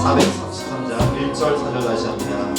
433장 1절 4절 다시 합니다.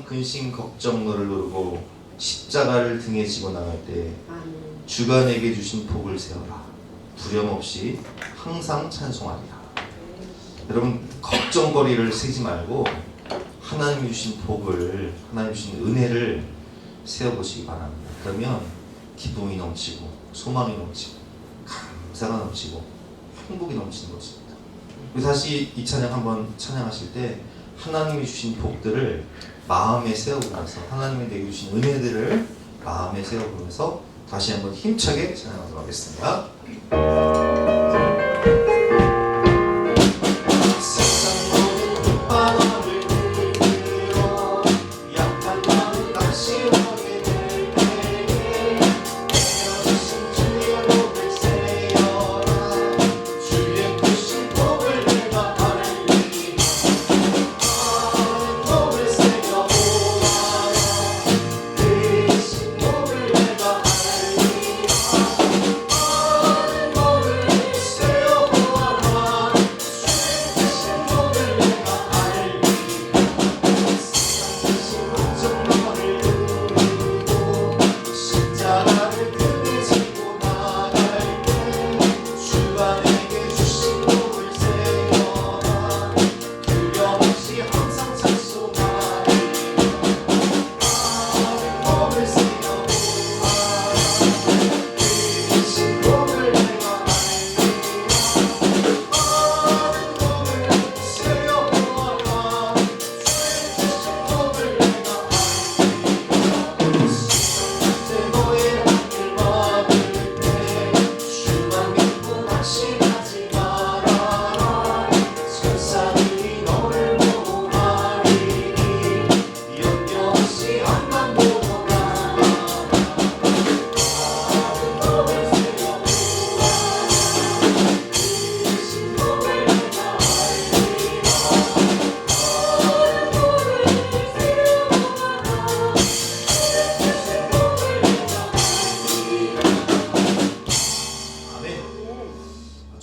근심 걱정 너를 누르고 십자가를 등에 지고 나갈 때 주가 내게 주신 복을 세워라. 두려움없이 항상 찬송하리라. 여러분 걱정거리를 세지 말고 하나님이 주신 복을, 하나님이 주신 은혜를 세워보시기 바랍니다. 그러면 기쁨이 넘치고 소망이 넘치고 감사가 넘치고 행복이 넘치는 것입니다. 우리 다시 이 찬양 한번 찬양하실 때 하나님이 주신 복들을 마음에 세워보면서, 하나님이 내게 주신 은혜들을 마음에 세워보면서 다시 한번 힘차게 찬양하도록 하겠습니다. 주의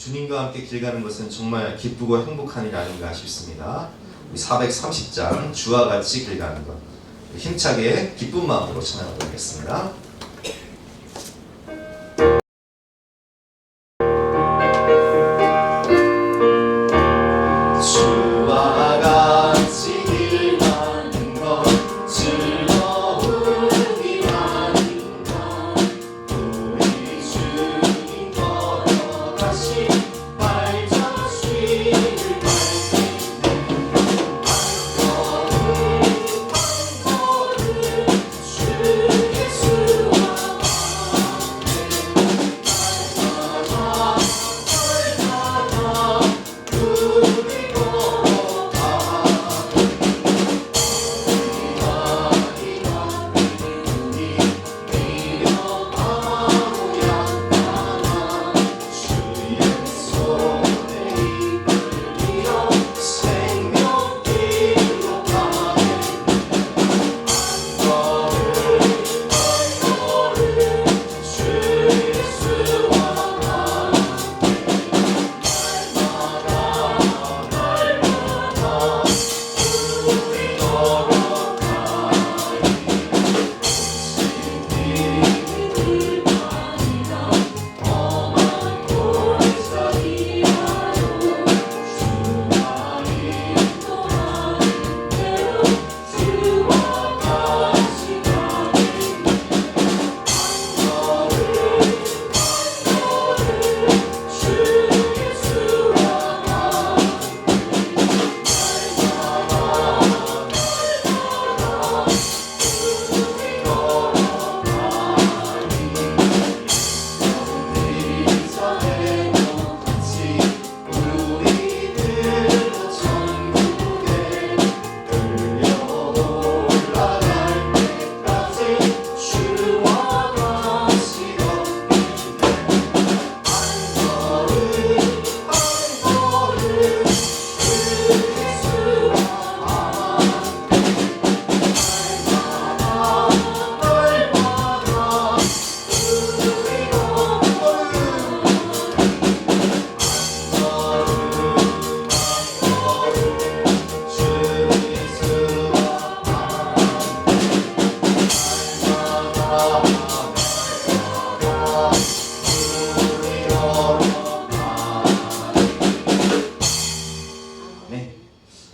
주님과 함께 길 가는 것은 정말 기쁘고 행복한 일 아닌가 싶습니다. 430장 주와 같이 길 가는 것, 힘차게 기쁜 마음으로 찬양하도록 하겠습니다. 주와 같이 길 가는 것 즐거운 일 아닌가. 우리 주님 걸어가신 발자취를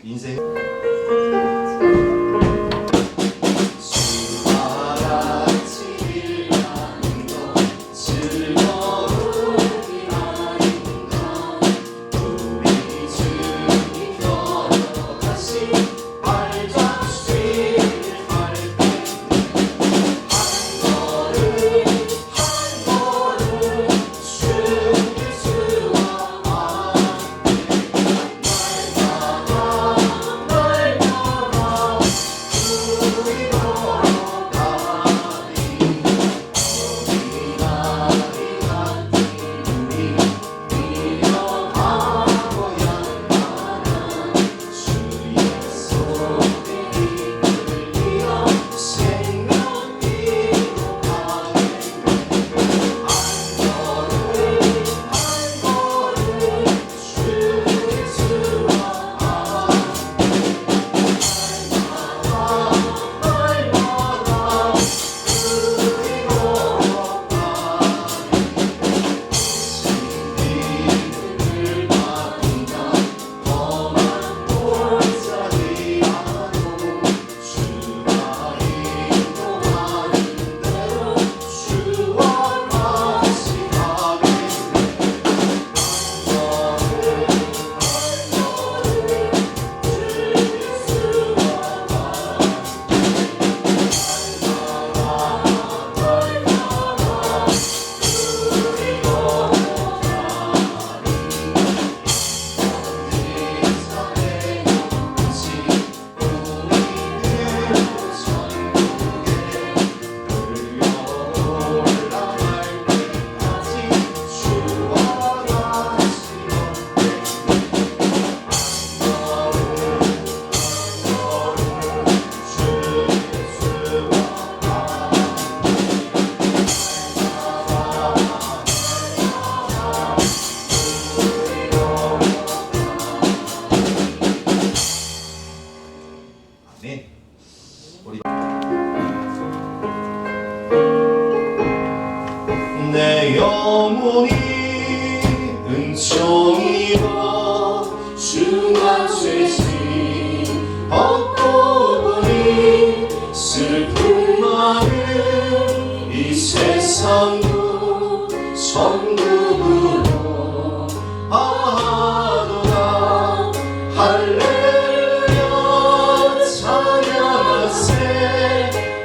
인생 주와 같이 길 가는 것 즐거운 일 아닌가. 우리 주님 걸어가신 발자취를 밟고 한 걸음 한 걸음 주님 은총이로 중한 죄짐 벗고 보니 슬픈 마음 이 세상도 천국으로 아도다. 할렐루야 찬양하세.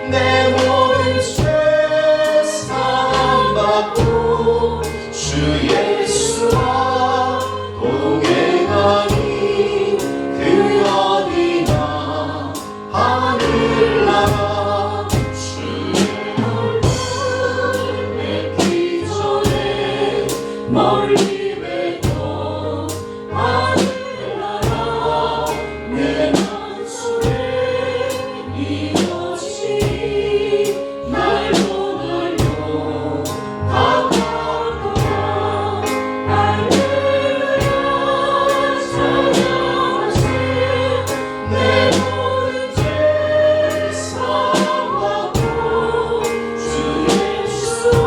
내 모든 죄 사함받고 주 예수와 동행하니 그 어디나 하늘나라. 주의 얼굴 뵙기 전에 멀리 뵙고 하늘나라. 내 맘속에 이어지 날로 날로 가깝구나. 할렐루야 찬양하세. 내 모든 죄 사함받고 주 예수와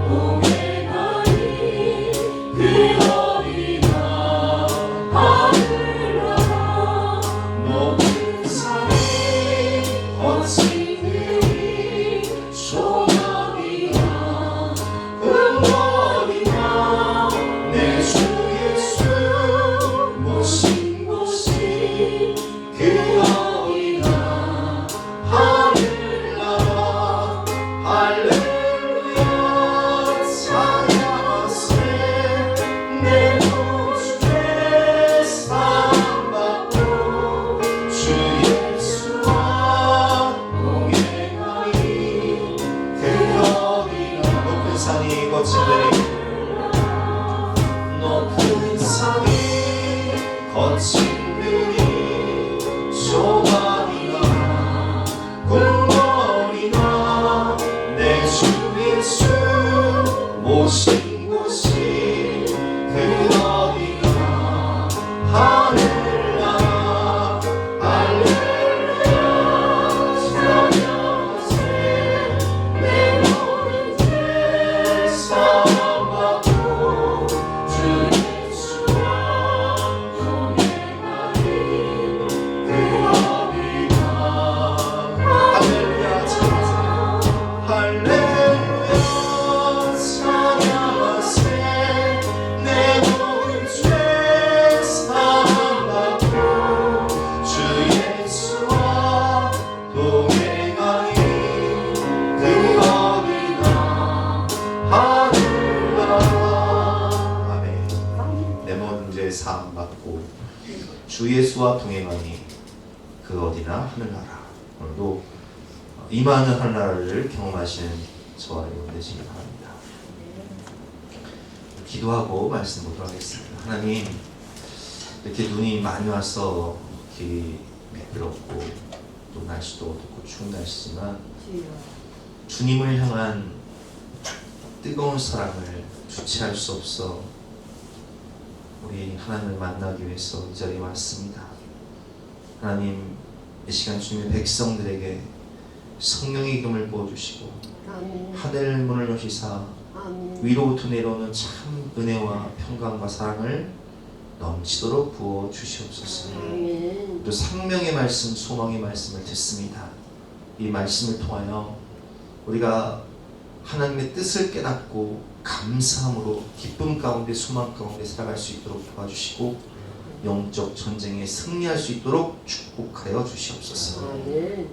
동행하니 그 어디나 하늘나라. 높은 산이 거친 들이 조각이나 은거리나 내 주 예수 모신 곳이 그 어디나 하늘나라. 할렐루야 찬양하세. 내 모든 죄 사함받고 주 예수와 동행하니 그 어디나. 높은 산이 거친 들이 높은 산이 거친 들이 조각이나 궁궐이나 내 주 예수 모신 곳이 그 어디나 하늘나라. 할렐루야 찬양하세. 내 모든 죄 사함받고 주 예수와 동행하니 그 어디나. 할렐루야 찬양하세. 할렐루야 찬양하세. 내 모든 죄 사함받고 주 예수와 동행하니 그 어디나 하늘나라. 아멘. 내 모든 죄 사함받고 주 예수와 동행하니 그 어디나 하늘나라. 오늘도 임하는 하늘나라를 경험하시는 저와 여러분 되시기 바랍니다. 기도하고 말씀 보도록 하겠습니다. 하나님, 이렇게 눈이 많이 와서 길이 미끄럽고 또 날씨도 어둡고 추운 날씨지만 주님을 향한 뜨거운 사랑을 주체할 수 없어 우리 하나님을 만나기 위해서 이 자리에 왔습니다. 하나님, 이 시간 주님의 백성들에게 성령의 기름을 부어주시고 하늘 문을 여시사 위로부터 내려오는 참 은혜와 평강과 사랑을 넘치도록 부어 주시옵소서. 또 생명의 말씀, 소망의 말씀을 듣습니다. 이 말씀을 통하여 우리가 하나님의 뜻을 깨닫고 감사함으로 기쁨 가운데 소망 가운데 살아갈 수 있도록 도와주시고 영적 전쟁에 승리할 수 있도록 축복하여 주시옵소서.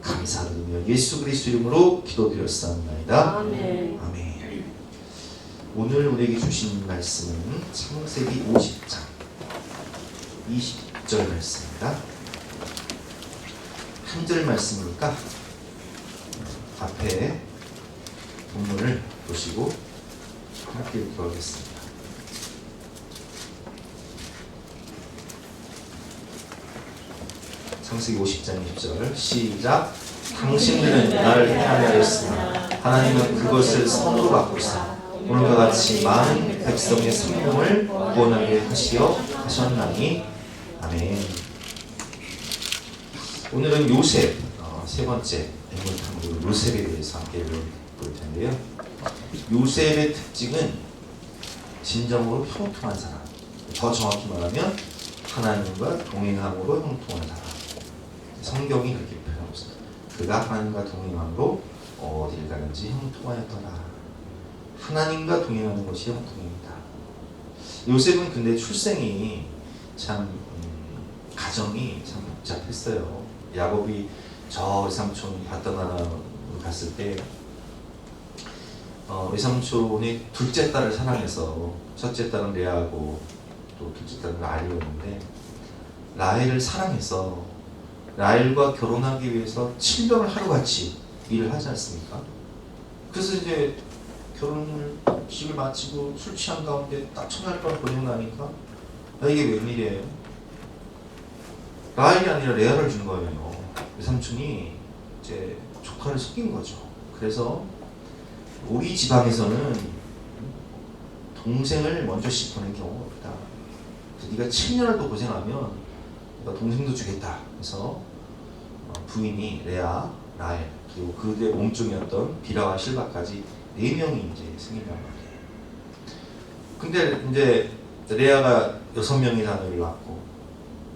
감사드리며 예수 그리스도 이름으로 기도드렸사옵나이다. 아멘. 오늘 우리에게 주신 말씀은 창세기 50장 20절 말씀입니다. 한 절 말씀이니까 앞에 본문을 보시고 함께 읽어보겠습니다. 창세기 50장 20절 시작. 당신들은 나를 행하려 했으나 하나님은 그것을 선으로 바꾸사 오늘과 같이 많은 백성의 생명을 구원하게 하셨나니. 아멘. 오늘은 요셉 세 번째 인물 탐구 요셉에 대해서 함께 볼 텐데요. 요셉의 특징은 진정으로 형통한 사람. 더 정확히 말하면 하나님과 동행함으로 형통한 사람. 성경이 그렇게 표현하고 있습니다. 그가 하나님과 동행함으로 어딜 가든지 형통하였더라. 하나님과 동행하는 것이 형통입니다. 요셉은 근데 출생이 참 가정이 참 복잡했어요. 야곱이 저 외삼촌 봤던 나라로 갔을 때 외삼촌이 둘째 딸을 사랑해서 첫째 딸은 레아고 또 둘째 딸은 라헬이었는데 라헬을 사랑해서 라헬과 결혼하기 위해서 7년을 하루같이 일을 하지 않습니까? 그래서 이제 결혼식을 마치고 술 취한 가운데 딱 첫날 밤 보내고 나니까 이게 웬일이에요? 라헬이 아니라 레아를 준 거예요. 외삼촌이 이제 조카를 속인 거죠. 그래서 우리 지방에서는 동생을 먼저 씹어낸 경우가 없다. 그래서 네가 7년을 더 고생하면 내가 동생도 주겠다. 그래서 부인이 레아, 라헬 그리고 그들의 몸종이었던 비라와 실바까지 4명이 이제 생긴단 말이에요. 근데 이제 레아가 6명의 자녀를 낳고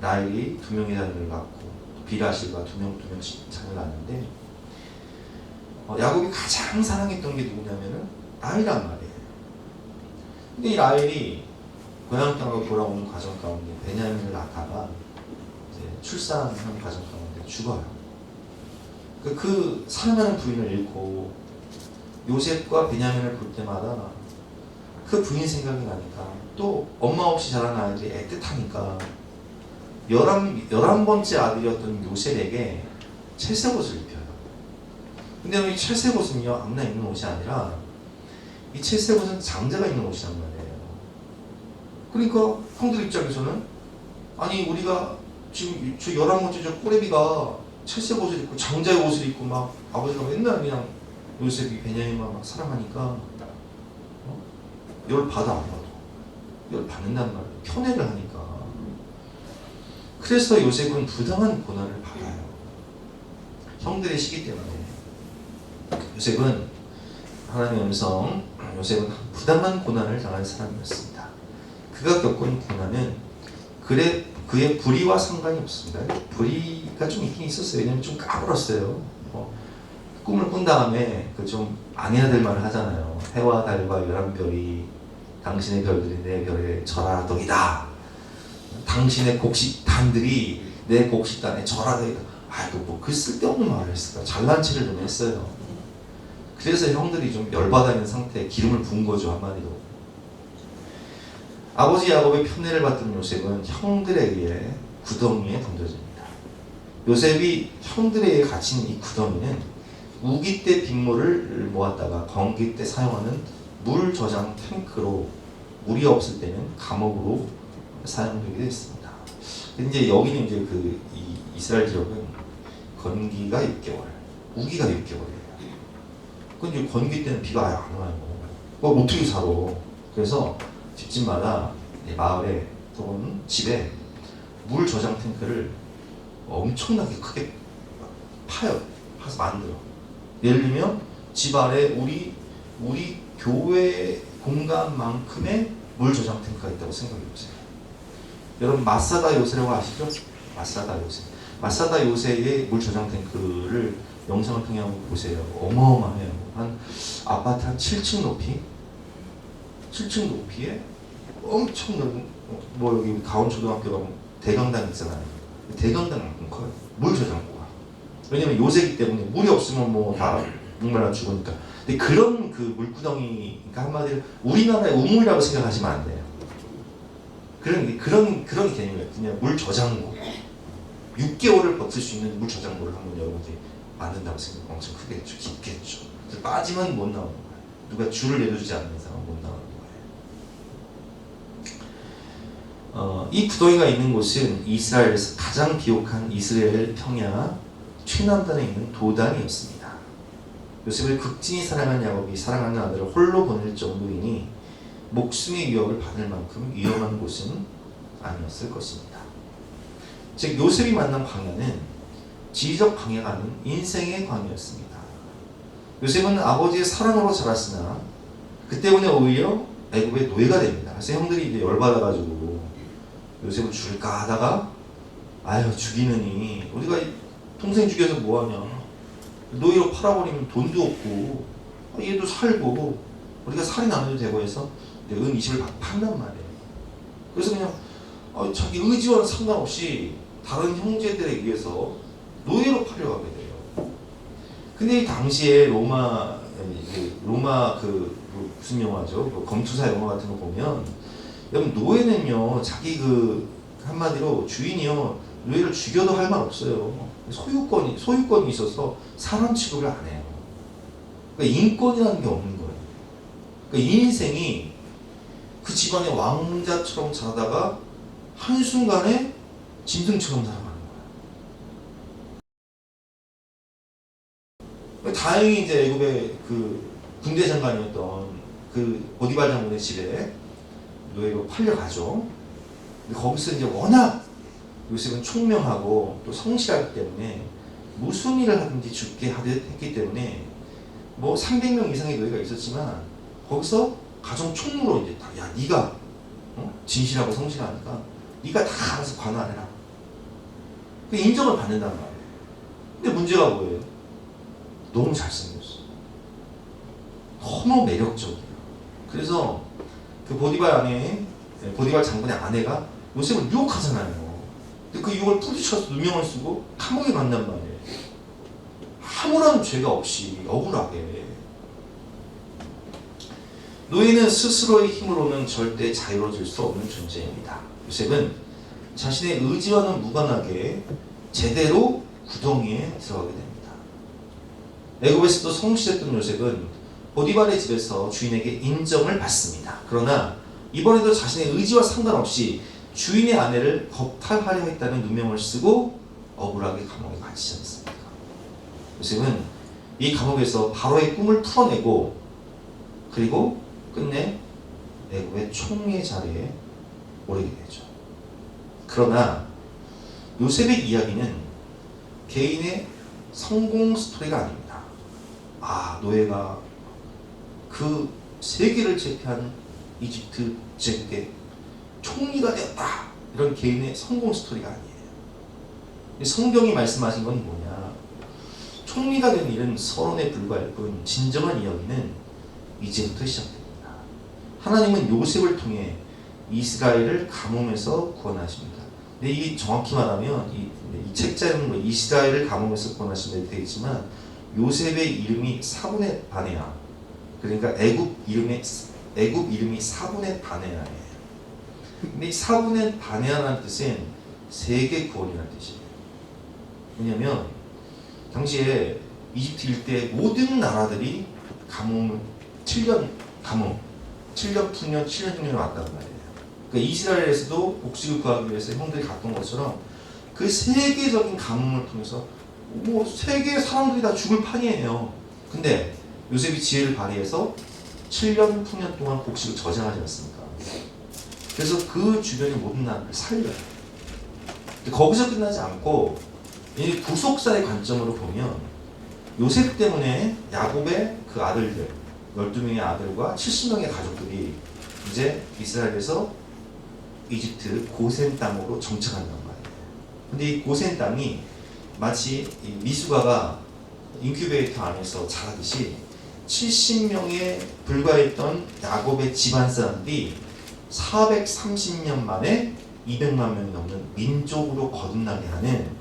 라헬이 2명의 자녀를 낳고 비라, 실바 2명씩 자녀를 낳는데 야곱이 가장 사랑했던 게 누구냐면은 라헬이란 말이에요. 근데 이 라헬이 고향 땅으로 돌아오는 과정 가운데 베냐민을 낳다가 이제 출산하는 과정 가운데 죽어요. 그 사랑하는 부인을 잃고 요셉과 베냐민을 볼 때마다 그 부인 생각이 나니까 또 엄마 없이 자란 아이들이 애틋하니까 11번째 아들이었던 요셉에게 채색옷을 입혀요. 근데 이 채색옷은요 아무나 입는 옷이 아니라 이 채색옷은 장자가 입는 옷이란 말이에요. 그러니까 형들 입장에서는 아니 우리가 지금 저 11번째 저 꼬레비가 채색옷을 입고 장자의 옷을 입고 막 아버지가 맨날 그냥 요셉이 베냐민만 막 사랑하니까 열 받아 안 받아 열 받는단 말이에요. 편애를 하니까. 그래서 요셉은 부당한 고난을 받아요. 형들의 시기 때문에. 요셉은 하나님의 음성, 요셉은 부당한 고난을 당한 사람이었습니다. 그가 겪은 고난은 그의 불의와 상관이 없습니다. 불의가 좀 있긴 있었어요. 왜냐면 좀 까불었어요. 꿈을 꾼 다음에 그 좀 안 해야 될 말을 하잖아요. 해와 달과 11별이 당신의 별들이 내 별에 절하더이다. 당신의 곡식단들이 내 곡식단에 절하더이다. 아이고 뭐 그 쓸데없는 말을 했을까. 잘난 체를 좀 했어요. 그래서 형들이 좀 열받아 있는 상태에 기름을 부은 거죠. 한마디로. 아버지 야곱의 편애를 받던 요셉은 형들에 의해 구덩이에 던져집니다. 요셉이 형들에 의해 갇힌 이 구덩이는 우기 때 빗물을 모았다가 건기 때 사용하는 물 저장 탱크로 물이 없을 때는 감옥으로 사용되게 됐습니다. 이제 여기는 이제 이 이스라엘 지역은 건기가 6개월, 우기가 6개월이에요. 근데 건기 때는 비가 아예 안 와요. 어떻게 살아? 그래서 집집마다 마을에 또는 집에 물 저장 탱크를 엄청나게 크게 파서 만들어. 예를 들면 집 아래 우리 교회 공간만큼의 물 저장 탱크가 있다고 생각해 보세요. 여러분 마사다 요새라고 아시죠? 마사다 요새의 물 저장 탱크를 영상을 통해 한번 보세요. 어마어마해요. 한 아파트 한 7층 높이, 7층 높이에 엄청 넓은 여기 가온초등학교 가면 대강당 있잖아요. 대강당만큼 커요. 물 저장고가. 왜냐면 요새기 때문에 물이 없으면 뭐 다 목말라 죽으니까. 근데 그런 그 물구덩이니까 한마디로 우리나라의 우물이라고 생각하시면 안 돼요. 그런 개념이에요. 그냥 물 저장고. 6개월을 버틸 수 있는 물 저장고를 한번 여러분들이 만든다고 생각하면 엄청 크겠죠. 깊겠죠. 빠지면 못 나오는 거예요. 누가 줄을 내려주지 않는 이상은 못 나오는 거예요. 이 구덩이가 있는 곳은 이스라엘에서 가장 비옥한 이스라엘 평야 최남단에 있는 도단이었습니다. 요셉을 극진히 사랑한 야곱이 사랑하는 아들을 홀로 보낼 정도이니 목숨의 위협을 받을 만큼 위험한 곳은 아니었을 것입니다. 즉 요셉이 만난 광야는 지리적 광야가 아닌 인생의 광야였습니다. 요셉은 아버지의 사랑으로 자랐으나 그 때문에 오히려 애굽의 노예가 됩니다. 그래서 형들이 이제 열받아가지고 요셉을 죽일까 하다가 아유 죽이느니 우리가 동생 죽여서 뭐하냐, 노예로 팔아버리면 돈도 없고 얘도 살고 우리가 살인 안 해도 되고 해서 은 20을 판단 말이에요. 그래서 그냥 자기 의지와는 상관없이 다른 형제들에 의해서 노예로 팔려가게 돼요. 근데 이 당시에 로마 무슨 영화죠? 검투사 영화 같은 거 보면 여러분 노예는요 자기 한마디로 주인이요 노예를 죽여도 할 말 없어요. 소유권이 있어서 사람 취급을 안 해요. 그러니까 인권이라는 게 없는 거예요. 그러니까 인생이 그 집안의 왕자처럼 자라다가 한순간에 짐승처럼 살아가는 거예요. 다행히 이제 애굽의 군대 장관이었던 보디발 장군의 집에 노예로 팔려가죠. 근데 거기서 이제 워낙 요셉은 총명하고 또 성실하기 때문에 무슨 일을 하든지 죽게 하듯 했기 때문에 뭐 300명 이상의 노예가 있었지만 거기서 가정 총무로 이제 야 네가 진실하고 성실하니까 네가 다 알아서 관할해라. 그 인정을 받는단 말이에요. 근데 문제가 뭐예요? 너무 잘생겼어. 너무 매력적이야. 그래서 보디발 장군의 아내가 요셉을 유혹하잖아요. 근데 그 유혹을 뿌리쳐서 누명을 쓰고 감옥에 간단 말이에요. 아무런 죄가 없이 억울하게. 노예는 스스로의 힘으로는 절대 자유로워질 수 없는 존재입니다. 요셉은 자신의 의지와는 무관하게 제대로 구덩이에 들어가게 됩니다. 애굽에서도 성실했던 요셉은 보디발의 집에서 주인에게 인정을 받습니다. 그러나 이번에도 자신의 의지와 상관없이 주인의 아내를 겁탈하려 했다는 누명을 쓰고 억울하게 감옥에 갇히지 않습니까? 요셉은 이 감옥에서 바로의 꿈을 풀어내고 그리고 끝내 애굽의 총리의 자리에 오르게 되죠. 그러나 요셉의 이야기는 개인의 성공 스토리가 아닙니다. 노예가 그 세계를 제패한 이집트 제국의 총리가 되었다, 이런 개인의 성공 스토리가 아니에요. 성경이 말씀하신 건 뭐냐, 총리가 된 일은 서론에 불과할 뿐 진정한 이야기는 이제부터 시작됩니다. 하나님은 요셉을 통해 이스라엘을 가뭄에서 구원하십니다. 근데 이 정확히 말하면 이 책자는 이스라엘을 가뭄에서 구원하신다 되어 있지만 요셉의 이름이 4분의 바네아, 그러니까 애굽 이름이 4분의 바네아예요. 근데 이 4분의 바네아라는 뜻은 세계 구원이라는 뜻이에요. 왜냐면 당시에 이집트 일대 모든 나라들이 7년 풍년, 7년 흉년이 왔단 말이에요. 그러니까 이스라엘에서도 복식을 구하기 위해서 형들이 갔던 것처럼 그 세계적인 가뭄을 통해서 뭐 세계의 사람들이 다 죽을 판이에요. 근데 요셉이 지혜를 발휘해서 7년 풍년 동안 복식을 저장하지 않습니까? 그래서 그 주변의 모든 나라를 살려요. 근데 거기서 끝나지 않고 이 구속사의 관점으로 보면 요셉 때문에 야곱의 그 아들들 12명의 아들과 70명의 가족들이 이제 이스라엘에서 이집트 고센 땅으로 정착한단 말이에요. 근데 이 고센 땅이 마치 이 미숙아가 인큐베이터 안에서 자라듯이 70명에 불과했던 야곱의 집안 사람들이 430년 만에 200만 명이 넘는 민족으로 거듭나게 하는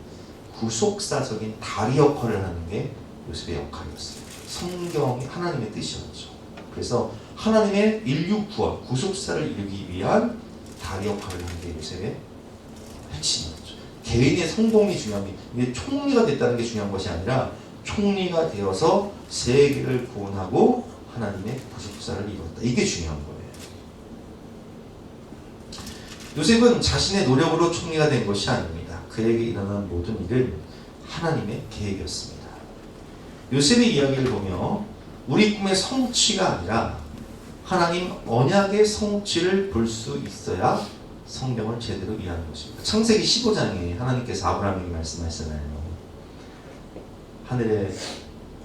구속사적인 다리 역할을 하는 게 요셉의 역할이었어요. 성경이 하나님의 뜻이었죠. 그래서 하나님의 인류 구원, 구속사를 이루기 위한 다리 역할을 하는 게 요셉의 핵심이었죠. 개인의 성공이 중요한 게, 이게 총리가 됐다는 게 중요한 것이 아니라 총리가 되어서 세계를 구원하고 하나님의 구속사를 이뤘다. 이게 중요한 거예요. 요셉은 자신의 노력으로 총리가 된 것이 아닙니다. 그에게 일어난 모든 일은 하나님의 계획이었습니다. 요셉의 이야기를 보며 우리 꿈의 성취가 아니라 하나님 언약의 성취를 볼 수 있어야 성경을 제대로 이해하는 것입니다. 창세기 15장에 하나님께서 아브라함에게 말씀하시잖아요. 하늘의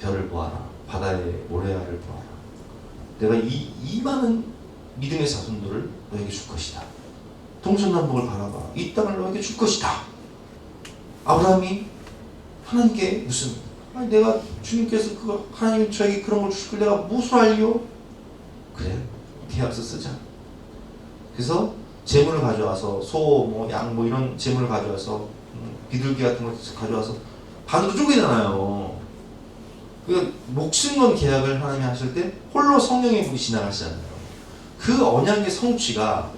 별을 보아라, 바다의 모래알을 보아라. 내가 이 많은 믿음의 자손들을 너에게 줄 것이다. 동서남북을 바라봐. 이 땅을 너에게 줄 것이다. 아브라함이 하나님께 무슨 내가 주님께서 하나님 저에게 그런 걸 주실 걸 내가 무슨 알리요? 그래, 계약서 쓰자. 그래서 재물을 가져와서 소, 양 이런 재물을 가져와서 비둘기 같은 걸 가져와서 반으로 쪼개잖아요. 그 목숨 건 계약을 하나님이 하실 때 홀로 성령의 불이 지나가시잖아요. 그 언약의 성취가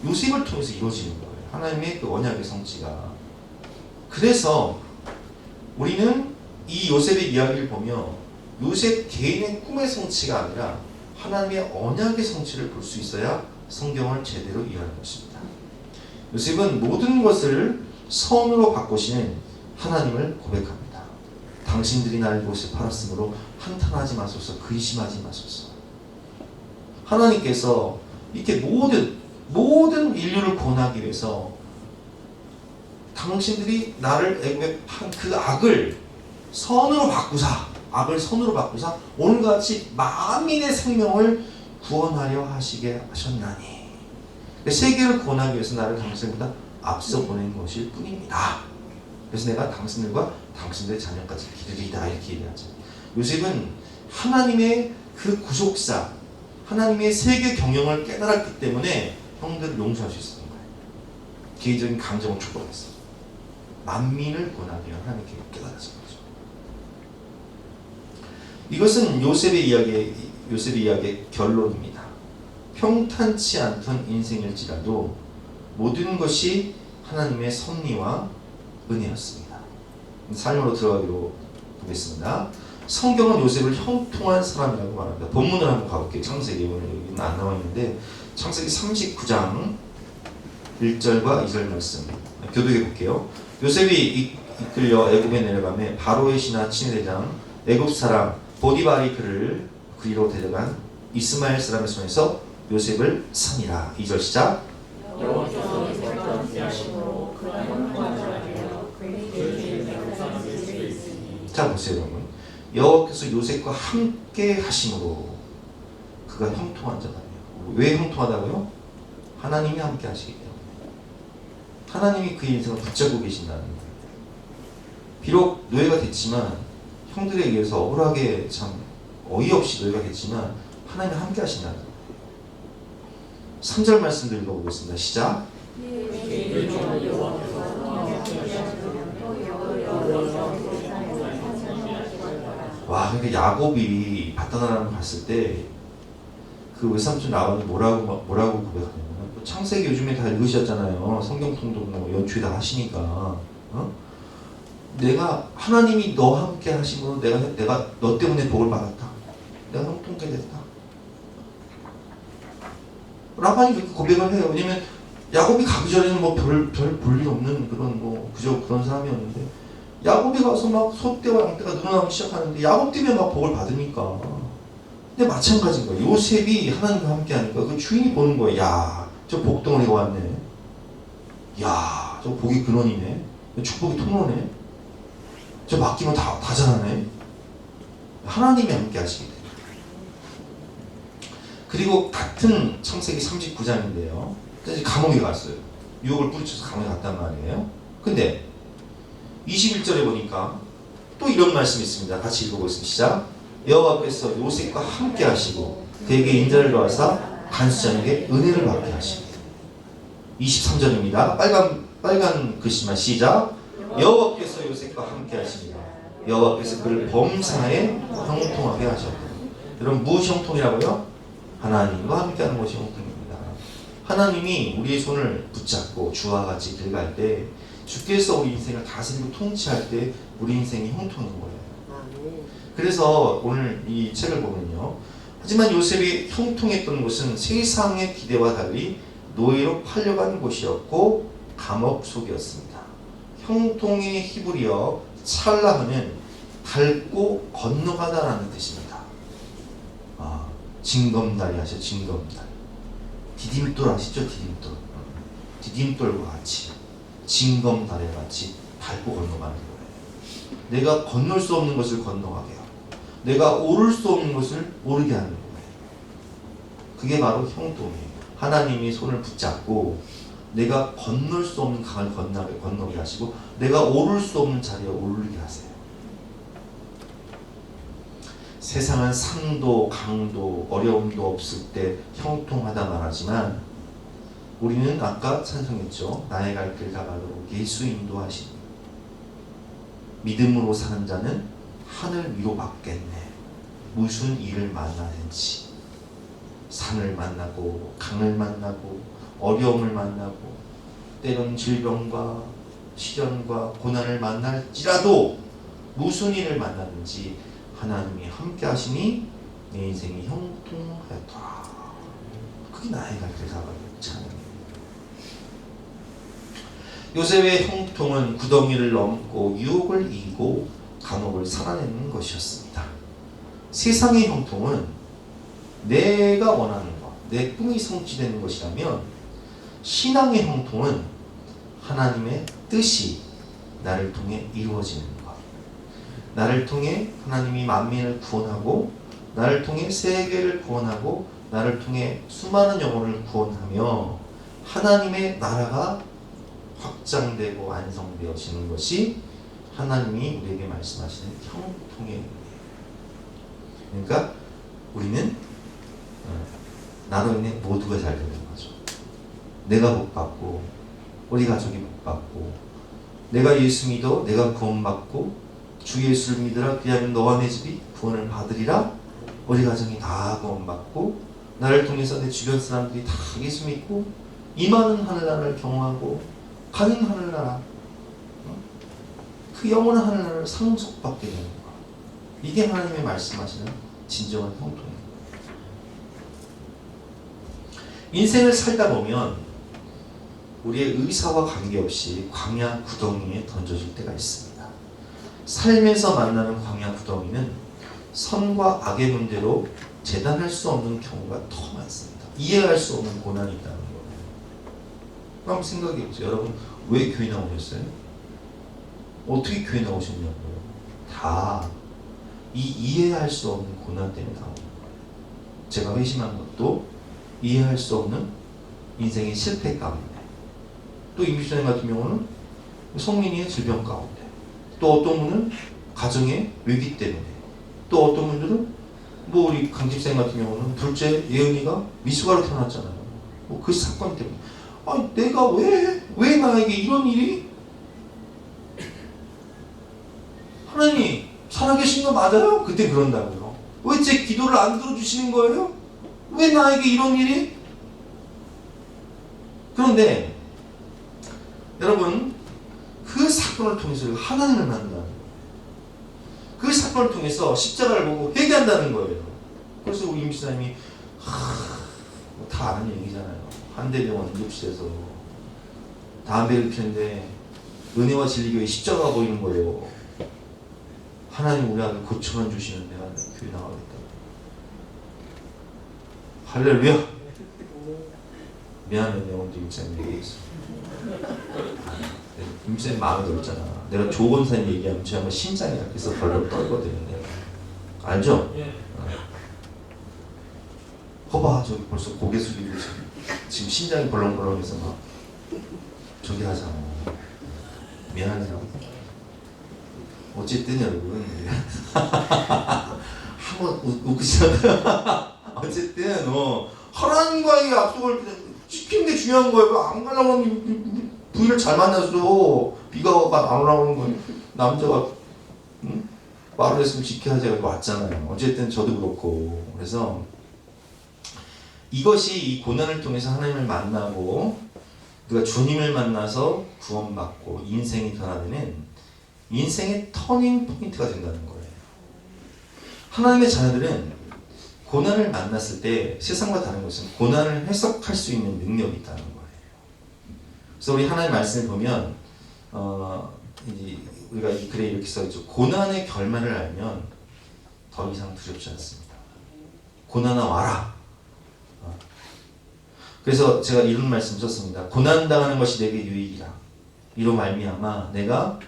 요셉을 통해서 이루어지는 거예요. 하나님의 그 언약의 성취가. 그래서 우리는 이 요셉의 이야기를 보며 요셉 개인의 꿈의 성취가 아니라 하나님의 언약의 성취를 볼 수 있어야 성경을 제대로 이해하는 것입니다. 요셉은 모든 것을 선으로 바꾸시는 하나님을 고백합니다. 당신들이 날 곳에 팔았으므로 한탄하지 마소서, 근심하지 마소서. 하나님께서 이렇게 모든 인류를 구원하기 위해서 당신들이 나를 애굽에 판 그 악을 선으로 바꾸사 오늘같이 만민의 생명을 구원하려 하시게 하셨나니 세계를 구원하기 위해서 나를 당신보다 앞서 보낸 것일 뿐입니다. 그래서 내가 당신들과 당신들의 자녀까지 기르리이다 이렇게 얘기하죠. 요셉은 하나님의 그 구속사, 하나님의 세계 경영을 깨달았기 때문에 형들을 용서할 수 있었던 거예요. 개인적인 감정을 축복했어. 만민을 구원하기 위한 하나님께 깨달았던 거죠. 이것은 요셉의 이야기의 결론입니다. 평탄치 않던 인생일지라도 모든 것이 하나님의 섭리와 은혜였습니다. 삶으로 들어가기로 보겠습니다. 성경은 요셉을 형통한 사람이라고 말합니다. 본문을 한번 가볼게요. 창세기, 오늘 여기는 안 나와 있는데 창세기 39장 1절과 2절 말씀 교독해 볼게요. 요셉이 이끌려 애굽에 내려가매 바로의 신하 친위대장 애굽 사람 보디발이 그를 그리로 데려간 이스마엘 사람의 손에서 요셉을 산이라. 2절 시작. 자 보세요 여러분. 여호와께서 요셉과 함께 하심으로 그가 형통한 자다. 왜 형통하다고요? 하나님이 함께 하시기 때문에. 하나님이 그의 인생을 붙잡고 계신다는 거예요. 비록 노예가 됐지만 형들에 의해서 억울하게 참 어이없이 노예가 됐지만 하나님이 함께 하신다는 거예요. 3절 말씀들 읽어보겠습니다. 시작. 와, 그러니까 야곱이 바다나라를 갔을 때 그 외삼촌 라반이 뭐라고 고백하냐면 창세기 요즘에 다 읽으셨잖아요. 성경 통독 연초에 다 하시니까 내가 하나님이 너와 함께 하심으로 내가 너 때문에 복을 받았다. 내가 형통케 됐다. 라반이 그렇게 고백을 해요. 왜냐면 야곱이 가기 전에는 별 볼 일 없는 그저 그런 사람이었는데 야곱이 가서 막 소떼와 양떼가 늘어나기 시작하는데 야곱 때문에 막 복을 받으니까. 근데 마찬가지인 거예요. 요셉이 하나님과 함께 하니까 그 주인이 보는 거예요. 야, 저 복덩어리가 왔네. 야, 저 복이 근원이네. 축복이 통로네. 저 맡기면 다 자라네. 하나님이 함께 하시게 돼요. 그리고 같은 창세기 39장인데요. 이제 감옥에 갔어요. 유혹을 뿌리쳐서 감옥에 갔단 말이에요. 근데 21절에 보니까 또 이런 말씀이 있습니다. 같이 읽어보겠습니다. 시작. 여호와께서 요셉과 함께 하시고 그에게 인자를 더하사 간수장에게 은혜를 받게 하시고 23절입니다. 빨간 글씨만 시작. 여호와께서 요셉과 함께 하시니라. 여호와께서 그를 범사에 형통하게 하셨다. 여러분 무엇이 형통이라고요? 하나님과 함께하는 것이 형통입니다. 하나님이 우리의 손을 붙잡고 주와 같이 들어갈 때 주께서 우리 인생을 다스리고 통치할 때 우리 인생이 형통인 거예요. 그래서 오늘 이 책을 보면요. 하지만 요셉이 형통했던 곳은 세상의 기대와 달리 노예로 팔려간 곳이었고 감옥 속이었습니다. 형통의 히브리어 찰라흐는 밟고 건너가다라는 뜻입니다. 징검다리 하죠. 징검다리. 디딤돌 아시죠? 디딤돌. 디딤돌과 같이 징검다리와 같이 밟고 건너가는 거예요. 내가 건널 수 없는 것을 건너가게 하고 내가 오를 수 없는 것을 오르게 하는 거예요. 그게 바로 형통이에요. 하나님이 손을 붙잡고 내가 건널 수 없는 강을 건너게 하시고 내가 오를 수 없는 자리에 오르게 하세요. 세상은 산도 강도 어려움도 없을 때 형통하다 말하지만 우리는 아까 찬송했죠. 나의 갈 길 다가도록 예수 인도하시니 믿음으로 사는 자는 하늘 위로 받겠네. 무슨 일을 만나든지 산을 만나고 강을 만나고 어려움을 만나고 때론 질병과 시련과 고난을 만날지라도 무슨 일을 만나든지 하나님이 함께 하시니 내 인생이 형통하였더라. 그게 나의 갈 길 다가도록 찬양이에요. 요셉의 형통은 구덩이를 넘고 유혹을 이기고 감옥을 살아내는 것이었습니다. 세상의 형통은 내가 원하는 것, 내 꿈이 성취되는 것이라면 신앙의 형통은 하나님의 뜻이 나를 통해 이루어지는 것, 나를 통해 하나님이 만민을 구원하고 나를 통해 세계를 구원하고 나를 통해 수많은 영혼을 구원하며 하나님의 나라가 확장되고 완성되어지는 것이 하나님이 우리에게 말씀하시는 형통의 의미예요. 그러니까 우리는 나로 인해 모두가 잘 되는 거죠. 내가 복받고 우리 가족이 복받고 내가 예수 믿어 내가 구원받고 주 예수를 믿으라 그리하면 너와 내 집이 구원을 받으리라. 우리 가정이 다 구원받고 나를 통해서 내 주변 사람들이 다 예수 믿고 임하는 하늘나라를 경험하고 가는 하늘나라, 그 영원한 하늘나라를 상속받게 되는 것. 이게 하나님의 말씀하시는 진정한 형통입니다. 인생을 살다 보면 우리의 의사와 관계없이 광야 구덩이에 던져질 때가 있습니다. 삶에서 만나는 광야 구덩이는 선과 악의 문제로 재단할 수 없는 경우가 더 많습니다. 이해할 수 없는 고난이 있다는 거예요. 한번 생각해 보세요. 여러분 왜 교회 나오셨어요? 어떻게 교회 나오셨냐고요? 다 이 이해할 수 없는 고난 때문에 나오는 거예요. 제가 회심한 것도 이해할 수 없는 인생의 실패 가운데, 또 임수생 같은 경우는 성민이의 질병 가운데, 또 어떤 분은 가정의 위기 때문에, 또 어떤 분들은 뭐 우리 강집생 같은 경우는 둘째 예은이가 미숙아로 태어났잖아요. 뭐 그 사건 때문에 아니 내가 왜 나에게 이런 일이? 하나님 살아계신 거 맞아요? 그때 그런다고요. 왜 제 기도를 안 들어주시는 거예요? 왜 나에게 이런 일이? 그런데 여러분 그 사건을 통해서 하나님을 만난다는 거예요. 그 사건을 통해서 십자가를 보고 회개한다는 거예요. 그래서 우리 임시사님이 다 아는 얘기잖아요. 한대병원 응급실에서 담배를 피는데 은혜와 진리교회 십자가가 보이는 거예요. 하나님 우리 아들 고쳐만 주시는 내가 교회 나가겠다. 할렐루야. 미안해 내가 먼저 임시사님 얘기했어. 임시사님 마음에 들었잖아. 내가 조건사님 얘기하면 제가 뭐 심장이 약해서 벌벌 떨거든요. 알죠? 거봐 저기 벌써 고개 숙이고 지금 심장이 벌렁벌렁해서 막 저기 하잖아. 미안해요. 어쨌든 여러분 한번 웃으시잖아요. 어쨌든 하나님과의 약속을 지키는 게 중요한 거예요. 안 가려고 하는 부인을 잘 만나서 비가 안 올라오는 거예요. 남자가 말을 했으면 지켜야지 왔잖아요. 어쨌든 저도 그렇고. 그래서 이것이 이 고난을 통해서 하나님을 만나고 우리가 주님을 만나서 구원받고 인생이 변화되는 인생의 터닝 포인트가 된다는 거예요. 하나님의 자녀들은 고난을 만났을 때 세상과 다른 것은 고난을 해석할 수 있는 능력이 있다는 거예요. 그래서 우리 하나님의 말씀을 보면 이제 우리가 이 글에 이렇게 써있죠. 고난의 결말을 알면 더 이상 두렵지 않습니다. 고난아 와라. 그래서 제가 이런 말씀 썼습니다. 고난당하는 것이 내게 유익이라. 이로 말미암아 내가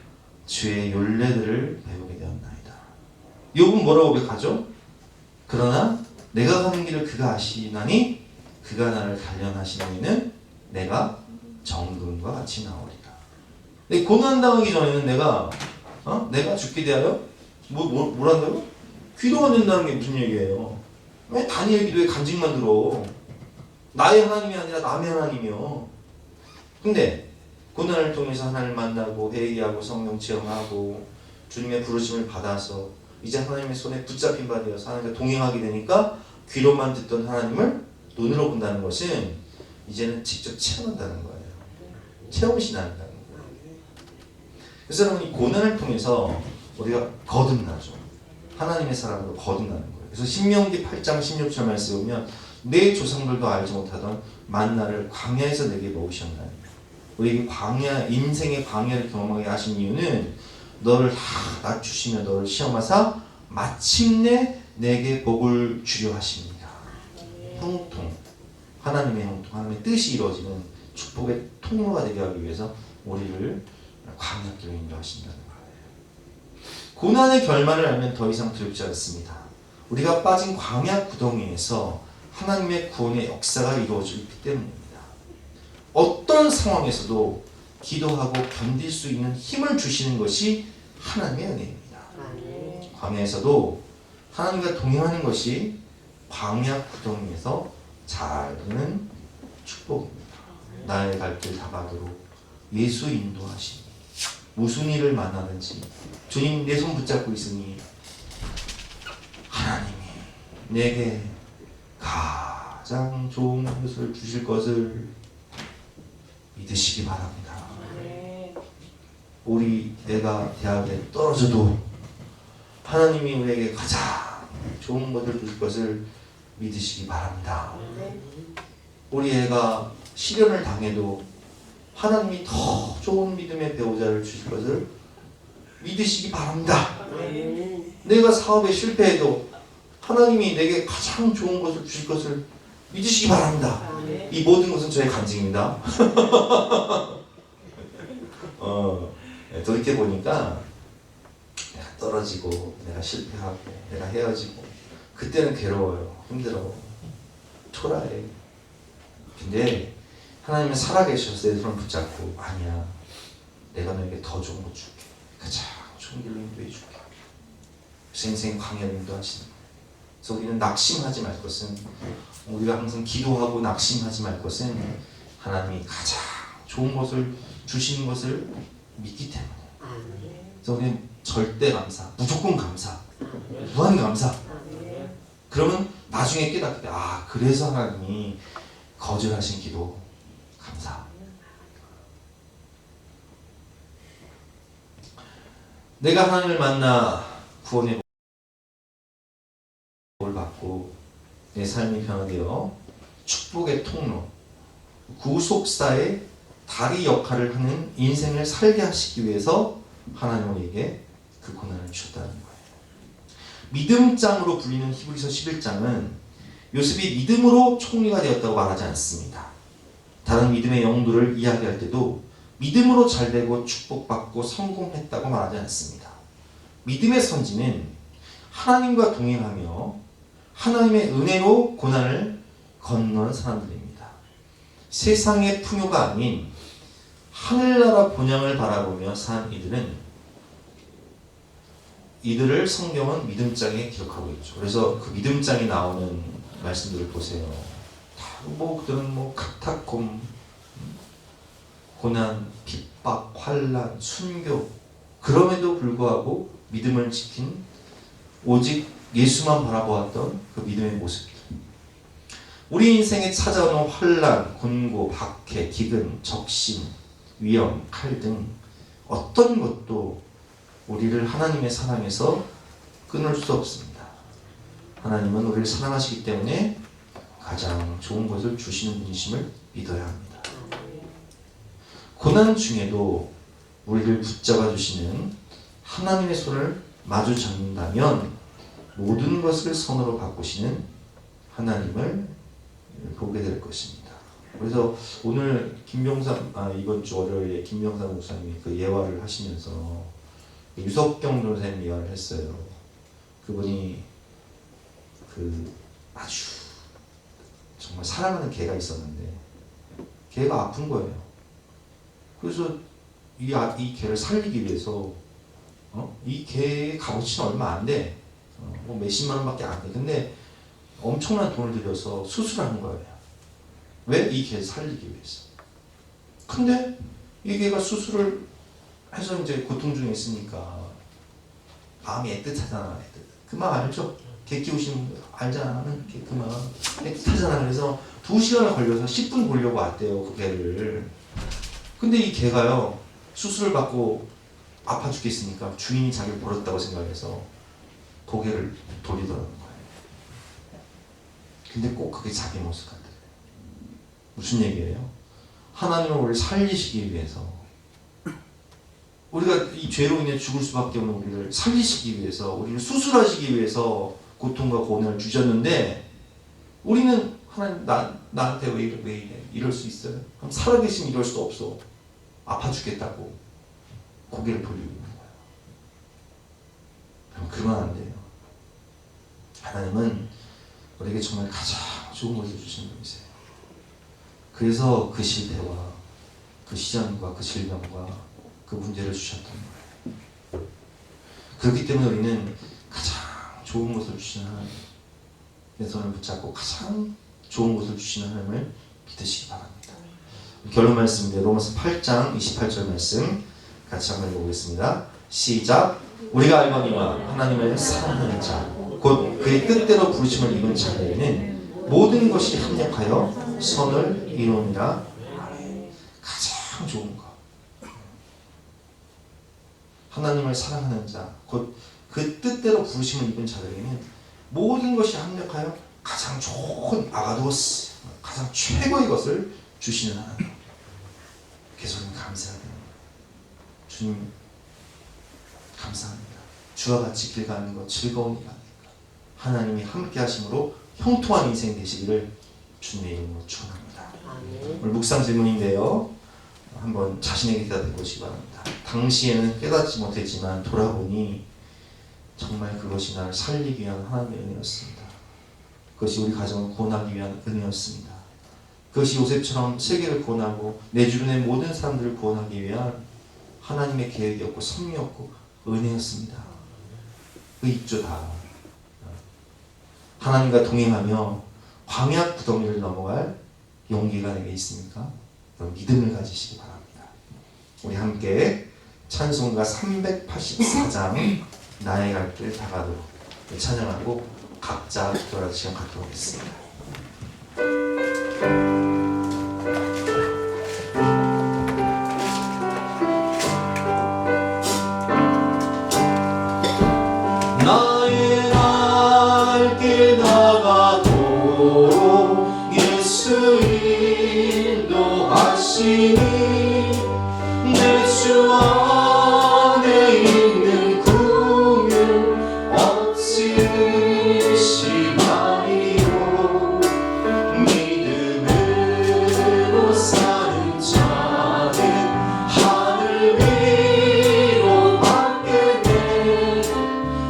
주의 율례들을 배우게 되었나이다. 욥은 뭐라고 고백하죠? 그러나 내가 가는 길을 그가 아시나니 그가 나를 단련하신 후에는 내가 정금과 같이 나오리라. 근데 고난당하기 전에는 내가 죽게 대하여 뭐란다고? 기도가 된다는 게 무슨 얘기예요? 왜 다니엘 기도에 간증만 들어? 나의 하나님이 아니라 남의 하나님이요. 근데 고난을 통해서 하나님을 만나고 회개하고 성령 체험하고 주님의 부르심을 받아서 이제 하나님의 손에 붙잡힌 바 되어서 하나님과 동행하게 되니까 귀로만 듣던 하나님을 눈으로 본다는 것은 이제는 직접 체험한다는 거예요. 체험이 나는다는 거예요. 그래서 여러분, 이 고난을 통해서 우리가 거듭나죠. 하나님의 사람으로 거듭나는 거예요. 그래서 신명기 8장 16절 말씀에 보면 내 조상들도 알지 못하던 만나를 광야에서 내게 먹으셨나니. 우리 광야, 인생의 광야를 경험하게 하신 이유는 너를 다 낮추시며 너를 시험하사 마침내 내게 복을 주려 하십니다. 형통, 하나님의 형통, 하나님의 뜻이 이루어지는 축복의 통로가 되게 하기 위해서 우리를 광야길로 인도하신다는 거예요. 고난의 결말을 알면 더 이상 두렵지 않습니다. 우리가 빠진 광야 구덩이에서 하나님의 구원의 역사가 이루어져 있기 때문입니다. 어떤 상황에서도 기도하고 견딜 수 있는 힘을 주시는 것이 하나님의 은혜입니다. 광야에서도 하나님과 동행하는 것이 광야 구덩이에서 잘 되는 축복입니다. 나의 갈 길 다가도록 예수 인도하시니 무슨 일을 만나든지 주님 내 손 붙잡고 있으니 하나님이 내게 가장 좋은 것을 주실 것을 믿으시기 바랍니다. 우리 애가 대학에 떨어져도 하나님이 우리에게 가장 좋은 것을 주실 것을 믿으시기 바랍니다. 우리 애가 시련을 당해도 하나님이 더 좋은 믿음의 배우자를 주실 것을 믿으시기 바랍니다. 내가 사업에 실패해도 하나님이 내게 가장 좋은 것을 주실 것을 믿으시기 바랍니다. 이 모든 것은 저의 간증입니다. 돌이켜보니까 내가 떨어지고 내가 실패하고 내가 헤어지고 그때는 괴로워요. 힘들어. 초라해. 근데 하나님은 살아계셔서 내 손을 붙잡고 아니야. 내가 너에게 더 좋은 거 줄게. 가장 좋은 길로 인도해 줄게. 그래서 인생 광야를 인도하시는 거예요. 그래서 우리는 낙심하지 말 것은 우리가 항상 기도하고 낙심하지 말 것은 하나님이 가장 좋은 것을 주시는 것을 믿기 때문에. 그래서 우리는 절대 감사, 무조건 감사, 무한 감사. 그러면 나중에 깨닫게 돼. 아, 그래서 하나님이 거절하신 기도 감사. 내가 하나님을 만나 구원의 복을 받고 내 삶이 변화되어 축복의 통로, 구속사의 다리 역할을 하는 인생을 살게 하시기 위해서 하나님 우리에게 그 고난을 주셨다는 거예요. 믿음장으로 불리는 히브리서 11장은 요셉이 믿음으로 총리가 되었다고 말하지 않습니다. 다른 믿음의 영도를 이야기할 때도 믿음으로 잘되고 축복받고 성공했다고 말하지 않습니다. 믿음의 선지는 하나님과 동행하며 하나님의 은혜로 고난을 건너는 사람들입니다. 세상의 풍요가 아닌 하늘나라 본향을 바라보며 산 이들을 성경은 믿음장에 기록하고 있죠. 그래서 그 믿음장에 나오는 말씀들을 보세요. 그들은 카타콤, 고난, 핍박, 환난, 순교. 그럼에도 불구하고 믿음을 지킨 오직 예수만 바라보았던 그 믿음의 모습들. 우리 인생에 찾아오는 환난, 곤고, 박해, 기근, 적심, 위험, 칼 등 어떤 것도 우리를 하나님의 사랑에서 끊을 수 없습니다. 하나님은 우리를 사랑하시기 때문에 가장 좋은 것을 주시는 분이심을 믿어야 합니다. 고난 중에도 우리를 붙잡아 주시는 하나님의 손을 마주 잡는다면 모든 것을 선으로 바꾸시는 하나님을 보게 될 것입니다. 그래서 오늘 이번 주 월요일에 김병삼 목사님이 그 예화를 하시면서 유석경 전사님 예화를 했어요. 그분이 그 아주 정말 사랑하는 개가 있었는데 개가 아픈 거예요. 그래서 이 개를 살리기 위해서 이 개의 값어치는 얼마 안 돼. 뭐 몇십만 원밖에 안 돼. 근데 엄청난 돈을 들여서 수술하는 거예요. 왜? 이 개를 살리기 위해서. 근데 이 개가 수술을 해서 이제 고통 중에 있으니까 마음이 애틋하잖아. 그 마음 알죠? 개 키우시는 분 알잖아. 그 마음 애틋하잖아. 그래서 2시간을 걸려서 10분 보려고 왔대요. 그 개를. 근데 이 개가요, 수술을 받고 아파 죽겠으니까 주인이 자기를 버렸다고 생각해서 고개를 돌리더라는 거예요. 근데 꼭 그게 자기 모습 같아요. 무슨 얘기예요? 하나님은 우리를 살리시기 위해서, 우리가 이 죄로 인해 죽을 수밖에 없는 우리를 살리시기 위해서, 우리를 수술하시기 위해서 고통과 고난을 주셨는데, 우리는 하나님 나한테 왜 이래? 이럴 수 있어요? 그럼 살아계시면 이럴 수도 없어. 아파 죽겠다고 고개를 돌리고 있는 거예요. 그럼 그러면 안 돼요. 하나님은 우리에게 정말 가장 좋은 것을 주신 분이세요. 그래서 그 시대와 그 시련과 그 질병과 그 문제를 주셨던 거예요. 그렇기 때문에 우리는 가장 좋은 것을 주시는 하나님, 내 손을 붙잡고 가장 좋은 것을 주시는 하나님을 믿으시기 바랍니다. 결론 말씀인데 로마서 8장 28절 말씀 같이 한번 읽어보겠습니다. 시작. 우리가 알거니와 하나님을 사랑하는 자 곧 그의 뜻대로 부르심을 입은 자에게는 모든 것이 합력하여 선을 이루느니라. 가장 좋은 것, 하나님을 사랑하는 자 곧 그 뜻대로 부르심을 입은 자들에게는 모든 것이 합력하여 가장 좋은 아가도스, 가장 최고의 것을 주시는 하나님. 그래서 우리는 감사해야 돼요. 주님 감사합니다. 주와 같이 길 가는 것 즐거운 일 아닙니까? 하나님이 함께 하심으로 형통한 인생 되시기를 주님의 이름으로 축원합니다. 오늘 묵상 질문인데요. 한번 자신에게 대답해 보시기 바랍니다. 당시에는 깨닫지 못했지만 돌아보니 정말 그것이 나를 살리기 위한 하나님의 은혜였습니다. 그것이 우리 가정을 구원하기 위한 은혜였습니다. 그것이 요셉처럼 세계를 구원하고 내 주변의 모든 사람들을 구원하기 위한 하나님의 계획이었고 섭리였고 은혜였습니다. 그 있죠 다. 하나님과 동행하며 광야 구덩이를 넘어갈 용기가 내게 있습니까? 그럼 믿음을 가지시기 바랍니다. 우리 함께 찬송가 384장 나의 갈 길 다가도록 찬양하고 각자 기도할 시간 갖도록 하겠습니다. 나의 갈 길 다가도록 예수 인도하시니 내 주 안에 있는 긍휼 어찌 의심하리요. 믿음으로 사는 자는 하늘 위로 받게 돼.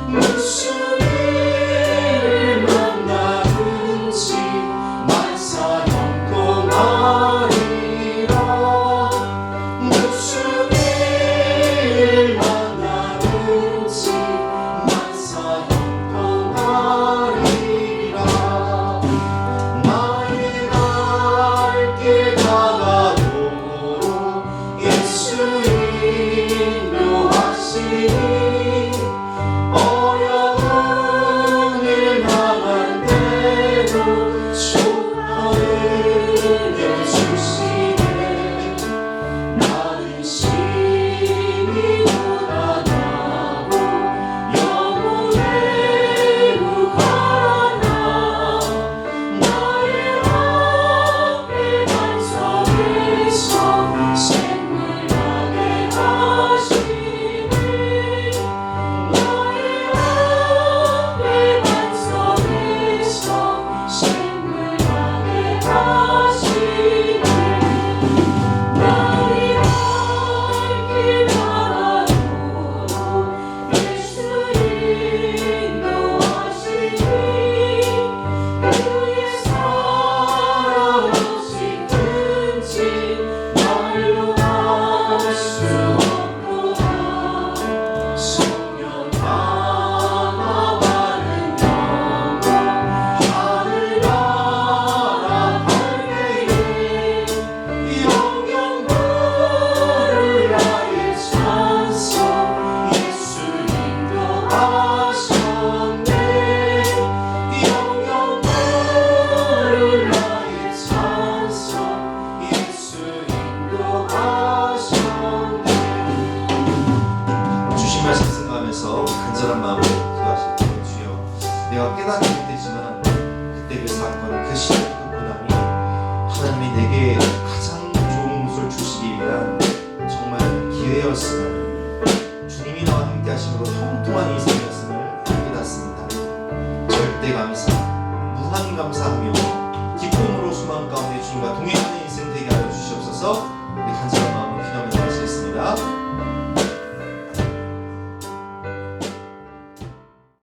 무슨 일을 만나든지 만사 넘고 가리라. 무슨 일 깨닫지 못했지만 그때 그 사건, 그 시련을 겪고 나니 하나님이 내게 가장 좋은 것을 주시기 위한 정말 기회였음을, 주님이 나와 함께 하심으로 형통한 인생이었음을 깨닫습니다. 절대 감사, 무한 감사하며 기쁨으로 소망 가운데 주님과 동행하는 인생 되게 하여 주시옵소서. 우리 간절한 마음으로 기도하며 나가시겠습니다.